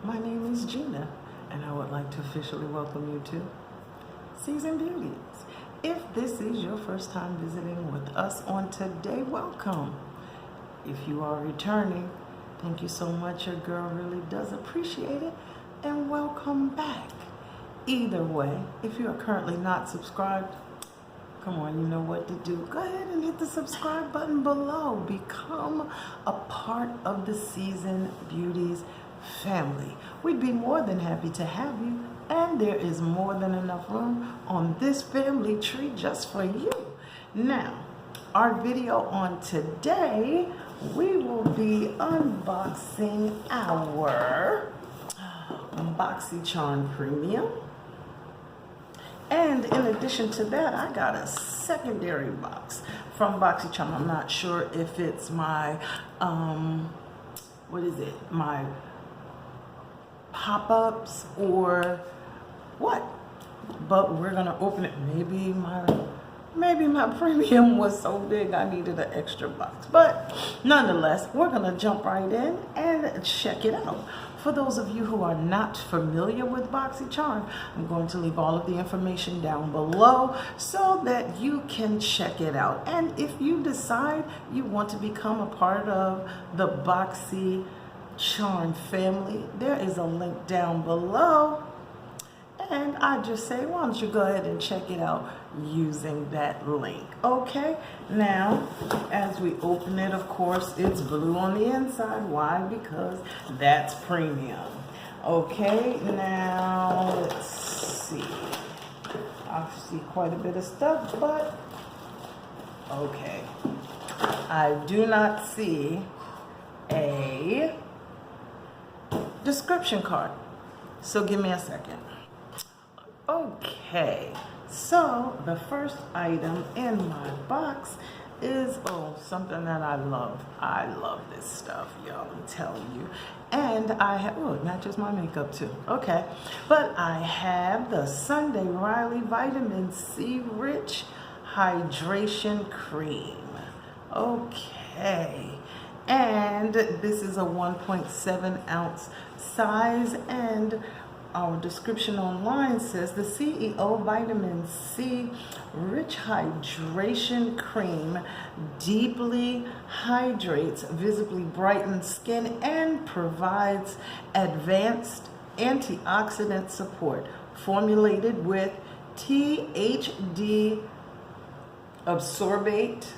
My name is Gina, and I would like to officially welcome you to Season Beauties. If this is your first time visiting with us on today, welcome. If you are returning, thank you so much. Your girl really does appreciate it, and welcome back. Either way, if you are currently not subscribed, come on, you know what to do. Go ahead and hit the subscribe button below. Become a part of the Season Beauties family. We'd be more than happy to have you, and there is more than enough room on this family tree just for you. Now, our video on today, we will be unboxing our BOXYCHARM Premium. And in addition to that, I got a secondary box from BOXYCHARM. I'm not sure if it's my, my pop-ups or what, but we're gonna open it. Maybe my premium was so big I needed an extra box, but nonetheless, we're gonna jump right in and check it out. For those of you who are not familiar with BOXYCHARM, I'm going to leave all of the information down below so that you can check it out. And if you decide you want to become a part of the BOXYCHARM family, there is a link down below. And I just say, why don't you go ahead and check it out using that link. Okay, now as we open it, of course, it's blue on the inside. Why? Because that's premium. Okay, now let's see. I see quite a bit of stuff, but okay. I do not see a description card. So give me a second. Okay, so the first item in my box is, something that I love. I love this stuff, y'all, I'm telling you. And I have, it matches my makeup too. Okay, but I have the Sunday Riley Vitamin C Rich Hydration Cream. Okay, and this is a 1.7 ounce size, and our description online says the c.e.o. Vitamin C Rich Hydration Cream deeply hydrates, visibly brightens skin, and provides advanced antioxidant support. Formulated with THD absorbate,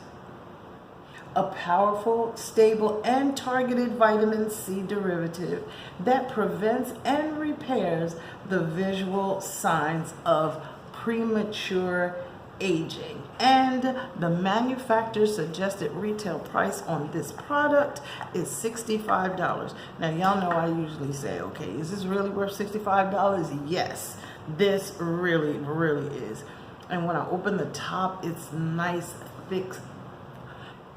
a powerful, stable, and targeted vitamin C derivative that prevents and repairs the visual signs of premature aging. And the manufacturer's suggested retail price on this product is $65. Now, y'all know I usually say, okay, is this really worth $65? Yes, this really, really is. And when I open the top, it's nice, thick.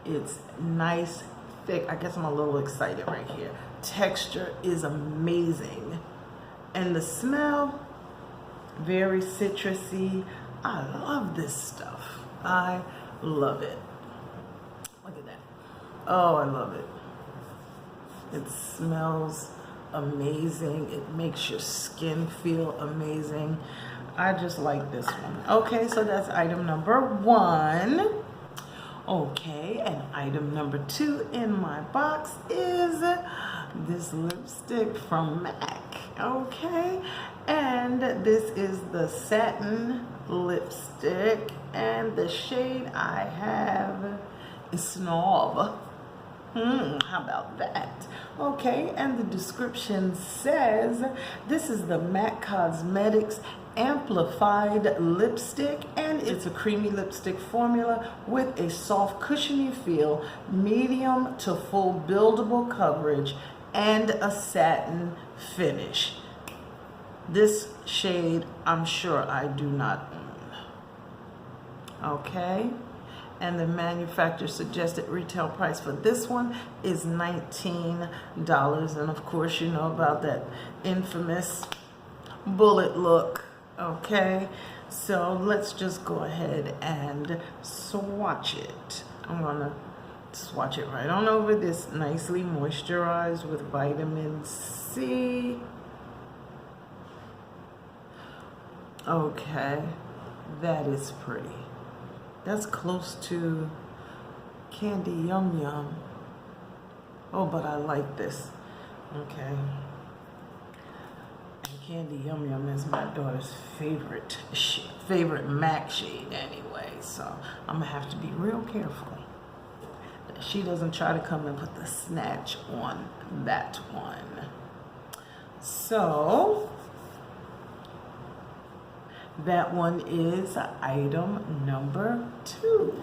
It's nice, thick. I guess I'm a little excited right here. Texture is amazing. And the smell, very citrusy. I love this stuff. I love it. Look at that. Oh, I love it. It smells amazing. It makes your skin feel amazing. I just like this one. Okay, so that's item number one. Okay, and item number two in my box is this lipstick from MAC. Okay, and this is the satin lipstick, and the shade I have is Snob. How about that? Okay, and the description says this is the MAC Cosmetics Amplified Lipstick, and it's a creamy lipstick formula with a soft, cushiony feel, medium to full buildable coverage, and a satin finish. This shade, I'm sure I do not own. Okay, and the manufacturer suggested retail price for this one is $19. And of course, you know about that infamous bullet look. Okay, so let's just go ahead and swatch it. I'm gonna swatch it right on over this, nicely moisturized with vitamin C. Okay, that is pretty. That's close to Candy Yum Yum. Oh, but I like this. Okay. And Candy Yum Yum is my daughter's favorite MAC shade anyway, so I'm gonna have to be real careful that she doesn't try to come and put the snatch on that one. So that one is item number 2.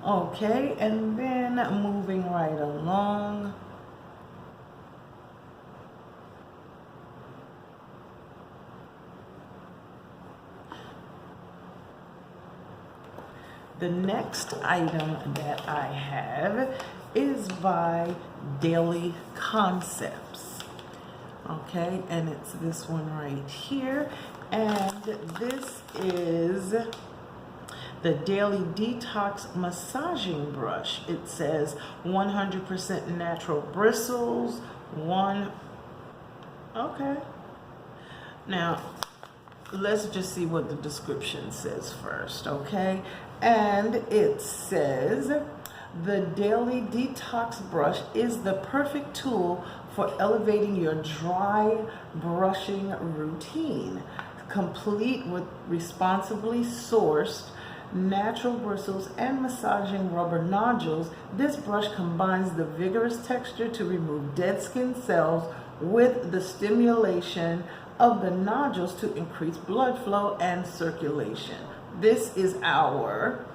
Okay, and then moving right along. The next item that I have is by Daily Concepts. Okay, and it's this one right here. And this is the Daily Detox Massaging Brush. It says 100% natural bristles, okay. Now, let's just see what the description says first, okay? And it says, the Daily Detox Brush is the perfect tool for elevating your dry brushing routine. Complete with responsibly sourced natural bristles and massaging rubber nodules, this brush combines the vigorous texture to remove dead skin cells with the stimulation of the nodules to increase blood flow and circulation. This is our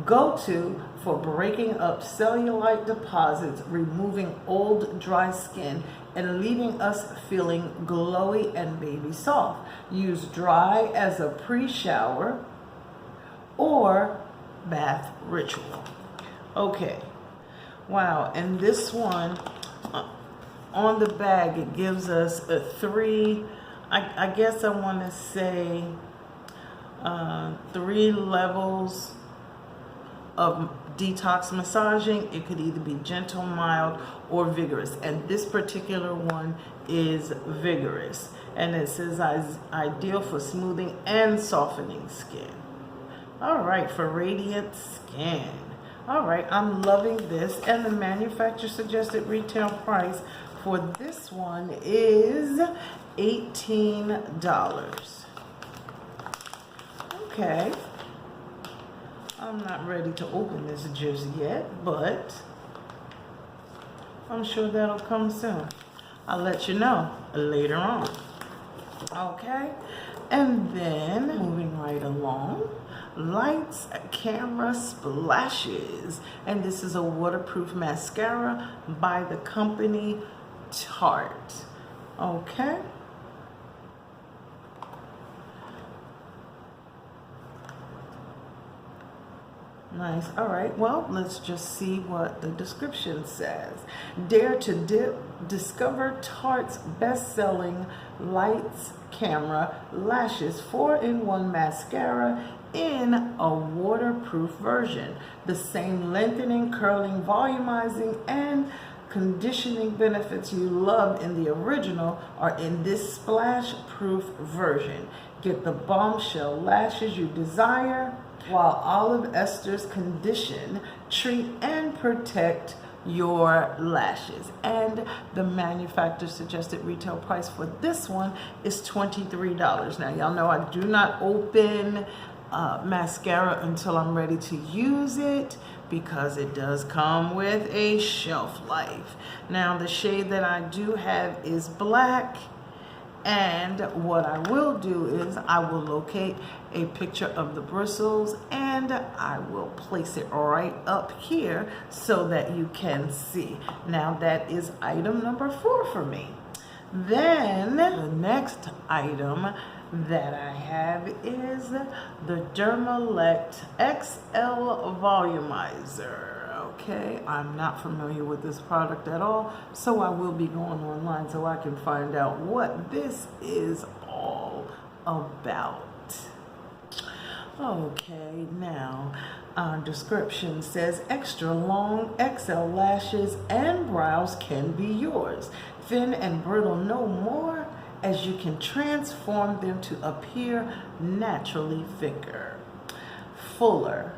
go-to for breaking up cellulite deposits, removing old dry skin, and leaving us feeling glowy and baby soft. Use dry as a pre-shower or bath ritual. Okay, wow, and this one, on the bag, it gives us a 3, I guess I want to say 3 levels of detox massaging. It could either be gentle, mild, or vigorous, and this particular one is vigorous, and it says ideal for smoothing and softening skin. All right, for radiant skin. All right, I'm loving this, and the manufacturer suggested retail price for this one is $18. Okay. I'm not ready to open this just yet, but I'm sure that'll come soon. I'll let you know later on. Okay, and then moving right along, Lights Camera Splashes, and this is a waterproof mascara by the company Tarte. Okay. Nice. All right. Well, let's just see what the description says. Dare to discover Tarte's best-selling Lights Camera Lashes 4-in-1 mascara in a waterproof version. The same lengthening, curling, volumizing, and conditioning benefits you loved in the original are in this splash-proof version. Get the bombshell lashes you desire, while olive esters condition, treat, and protect your lashes. And the manufacturer suggested retail price for this one is $23. Now, y'all know I do not open mascara until I'm ready to use it, because it does come with a shelf life. Now, the shade that I do have is black. And what I will do is I will locate a picture of the bristles and I will place it right up here so that you can see. Now that is item number 4 for me. Then the next item that I have is the Dermalogica XL Volumizer. Okay, I'm not familiar with this product at all, so I will be going online so I can find out what this is all about. Okay, now description says extra long XL lashes and brows can be yours. Thin and brittle no more. as you can transform them to appear naturally thicker, fuller,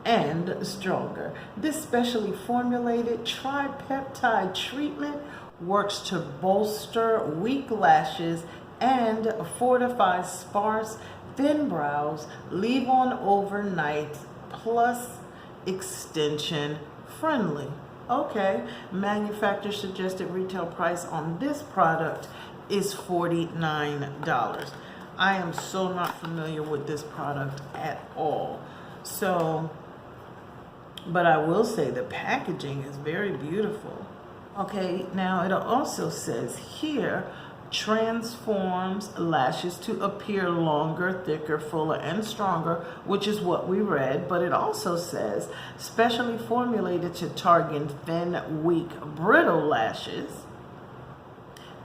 and stronger. This specially formulated tripeptide treatment works to bolster weak lashes and fortify sparse, thin brows, leave on overnight, plus extension friendly. Okay, manufacturer suggested retail price on this product is $49. I am so not familiar with this product at all. So, but I will say the packaging is very beautiful. Okay, now it also says here, transforms lashes to appear longer, thicker, fuller, and stronger, which is what we read. But it also says specially formulated to target thin, weak, brittle lashes.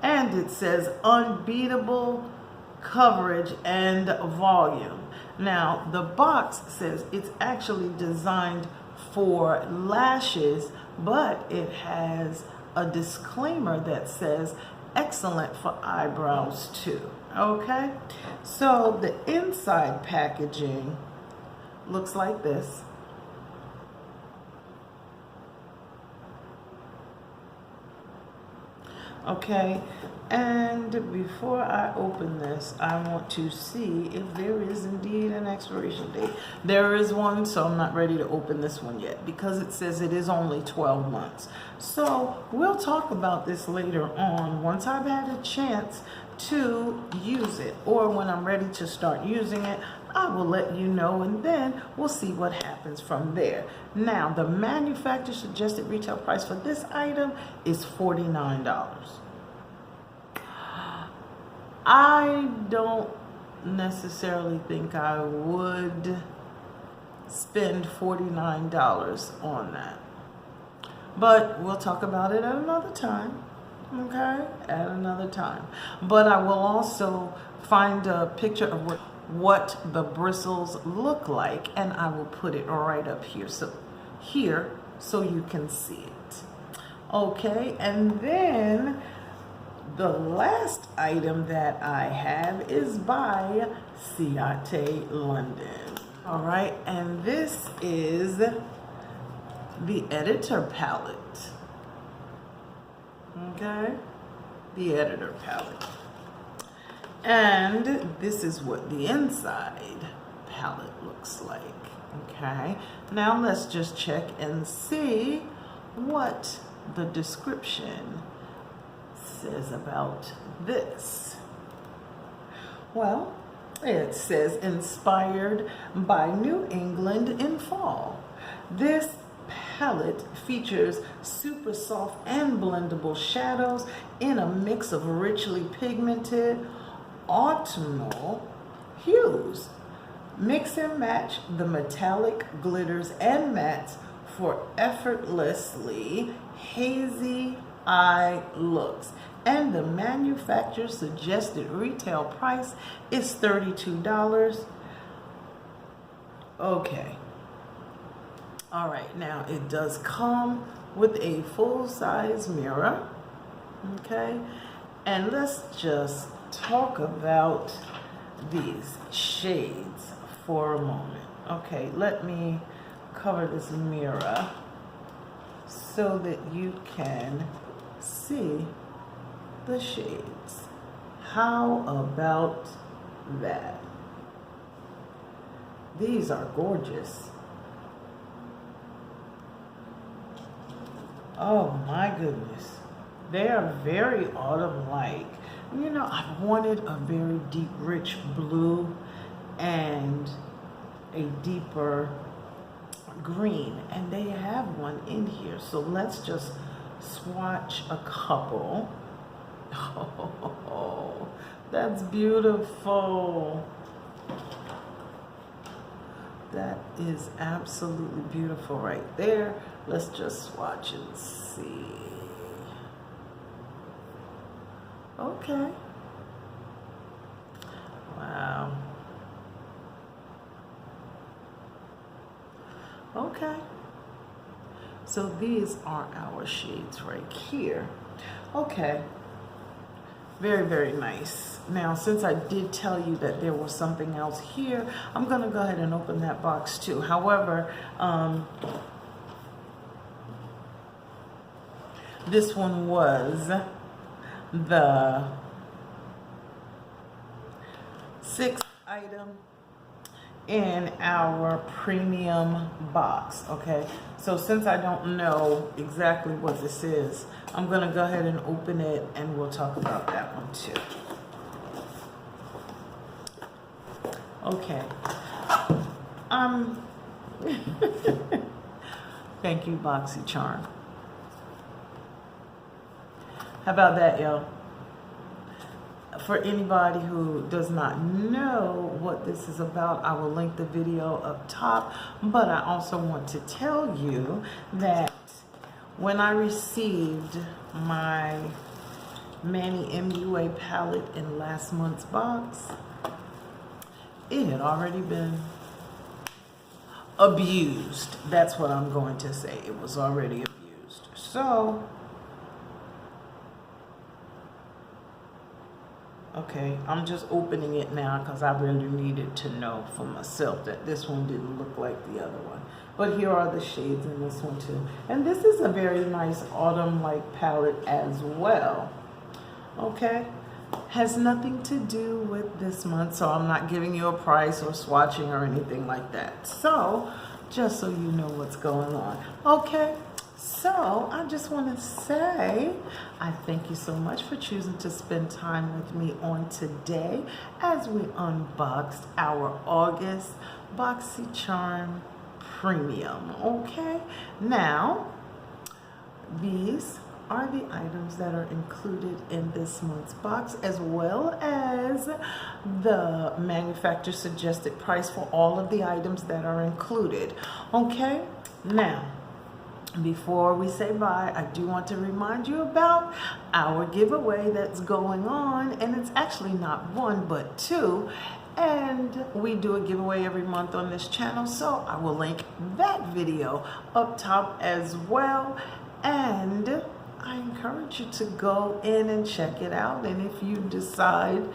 And it says unbeatable coverage and volume. Now, the box says it's actually designed for lashes, but it has a disclaimer that says excellent for eyebrows too. Okay, so the inside packaging looks like this. Okay, and before I open this, I want to see if there is indeed an expiration date. There is one, so I'm not ready to open this one yet because it says it is only 12 months. So we'll talk about this later on once I've had a chance to use it, or when I'm ready to start using it, I will let you know, and then we'll see what happens from there. Now, the manufacturer suggested retail price for this item is $49. I don't necessarily think I would spend $49 on that, but we'll talk about it at another time. Okay, at another time. But I will also find a picture of what the bristles look like, and I will put it right up here, so you can see it. Okay, and then the last item that I have is by Ciate London. All right, and this is the editor palette. Okay, the editor palette. And this is what the inside palette looks like. Okay, now let's just check and see what the description says about this. Well, it says inspired by New England in fall. This palette features super soft and blendable shadows in a mix of richly pigmented autumnal hues. Mix and match the metallic glitters and mattes for effortlessly hazy eye looks. And the manufacturer suggested retail price is $32. Okay. All right, now it does come with a full-size mirror. Okay, and let's just talk about these shades for a moment. Okay, let me cover this mirror so that you can see the shades. How about that? These are gorgeous. Oh my goodness. They are very autumn-like. You know, I wanted a very deep, rich blue and a deeper green, and they have one in here. So let's just swatch a couple. Oh, that's beautiful. That is absolutely beautiful right there. Let's just swatch and see. Okay. Wow. Okay. So these are our shades right here. Okay. Very, very nice. Now, since I did tell you that there was something else here, I'm going to go ahead and open that box too. However, this one was the 6th item in our premium box. Okay, so since I don't know exactly what this is, I'm gonna go ahead and open it and we'll talk about that one too. Okay. Thank you, BOXYCHARM. How about that, yo? For anybody who does not know what this is about, I will link the video up top, but I also want to tell you that when I received my Manny MUA palette in last month's box, it had already been abused. That's what I'm going to say. It was already abused. So, okay, I'm just opening it now because I really needed to know for myself that this one didn't look like the other one. But here are the shades in this one too. And this is a very nice autumn-like palette as well. Okay, has nothing to do with this month, so I'm not giving you a price or swatching or anything like that. So, just so you know what's going on. Okay. So, I just want to say, I thank you so much for choosing to spend time with me on today as we unboxed our August BOXYCHARM Premium. Okay, now, these are the items that are included in this month's box, as well as the manufacturer suggested price for all of the items that are included. Okay, now, before we say bye, I do want to remind you about our giveaway that's going on, and it's actually not one but two, and we do a giveaway every month on this channel, so I will link that video up top as well, and I encourage you to go in and check it out, and if you decide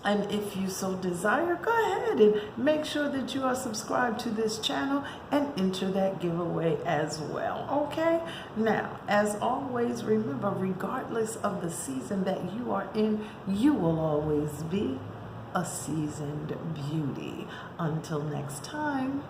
and if you so desire, go ahead and make sure that you are subscribed to this channel and enter that giveaway as well. Okay? Now, as always, remember, regardless of the season that you are in, you will always be a seasoned beauty. Until next time.